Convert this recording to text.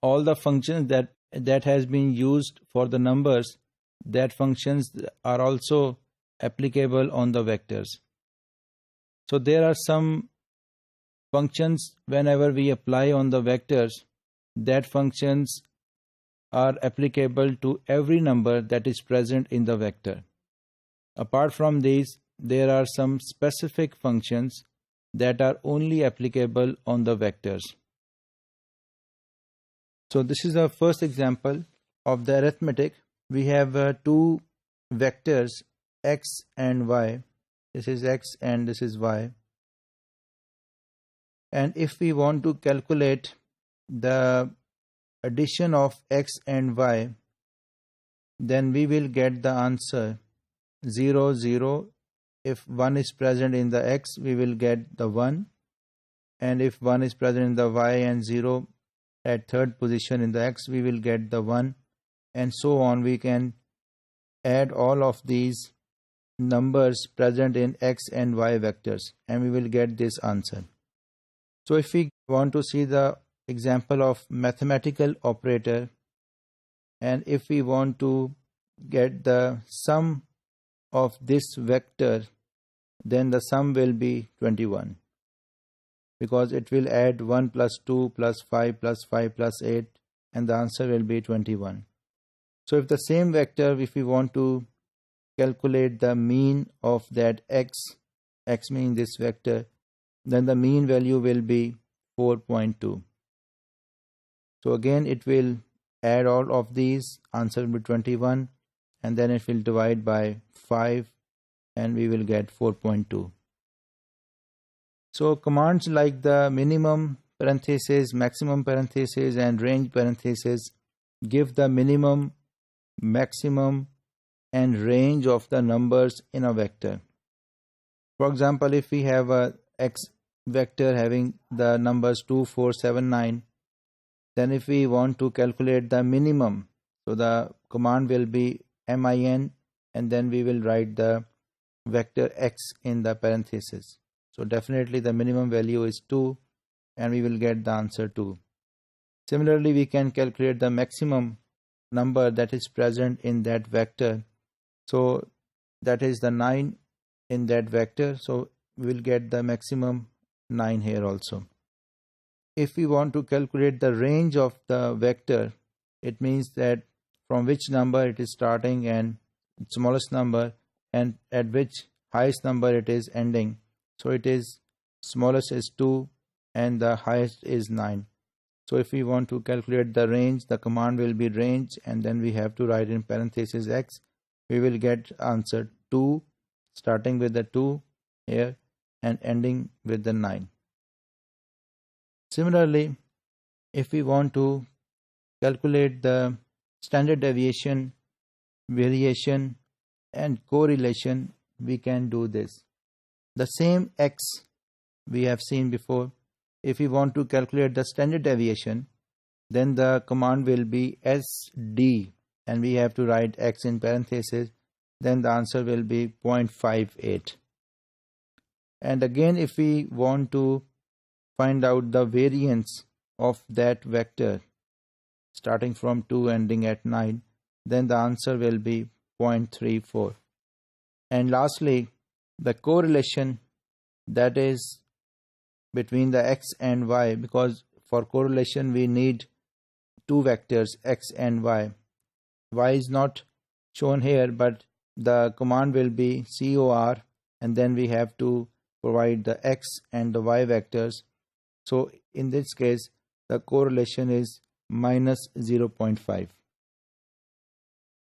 all the functions that has been used for the numbers, that functions are also applicable on the vectors. So there are some functions whenever we apply on the vectors, that functions are applicable to every number that is present in the vector. Apart from these, there are some specific functions that are only applicable on the vectors. So this is the first example of the arithmetic. We have two vectors x and y. This is x and this is y. And if we want to calculate the addition of x and y, then we will get the answer 0, 0. If 1 is present in the x, we will get the 1. And if 1 is present in the y and 0 at third position in the x, we will get the 1. And so on. We can add all of these numbers present in x and y vectors, and we will get this answer. So if we want to see the example of mathematical operator, and if we want to get the sum of this vector, then the sum will be 21, because it will add 1 plus 2 plus 5 plus 5 plus 8, and the answer will be 21. So if the same vector, if we want to calculate the mean of that x mean this vector, then the mean value will be 4.2. So again it will add all of these, answer will be 21, and then it will divide by 5 and we will get 4.2. So commands like the minimum parenthesis, maximum parenthesis and range parenthesis give the minimum, maximum and range of the numbers in a vector. For example, if we have a x vector having the numbers 2, 4, 7, 9, then if we want to calculate the minimum, so the command will be min, and then we will write the vector x in the parenthesis. So definitely the minimum value is 2, and we will get the answer 2. Similarly, we can calculate the maximum number that is present in that vector. So that is the 9 in that vector. So we will get the maximum 9 here also. If we want to calculate the range of the vector, it means that from which number it is starting and smallest number, and at which highest number it is ending. So it is smallest is 2 and the highest is 9. So if we want to calculate the range, the command will be range, and then we have to write in parenthesis x. We will get answer 2, starting with the 2 here and ending with the 9. Similarly, if we want to calculate the standard deviation, variation and correlation, we can do this. The same x we have seen before. If we want to calculate the standard deviation, then the command will be SD, and we have to write x in parentheses, then the answer will be 0.58. And again, if we want to find out the variance of that vector starting from 2 ending at 9, then the answer will be 0.34. And lastly, the correlation, that is between the x and y, because for correlation we need two vectors x and y. Y is not shown here, but the command will be COR, and then we have to provide the x and the y vectors. So in this case, the correlation is minus 0.5.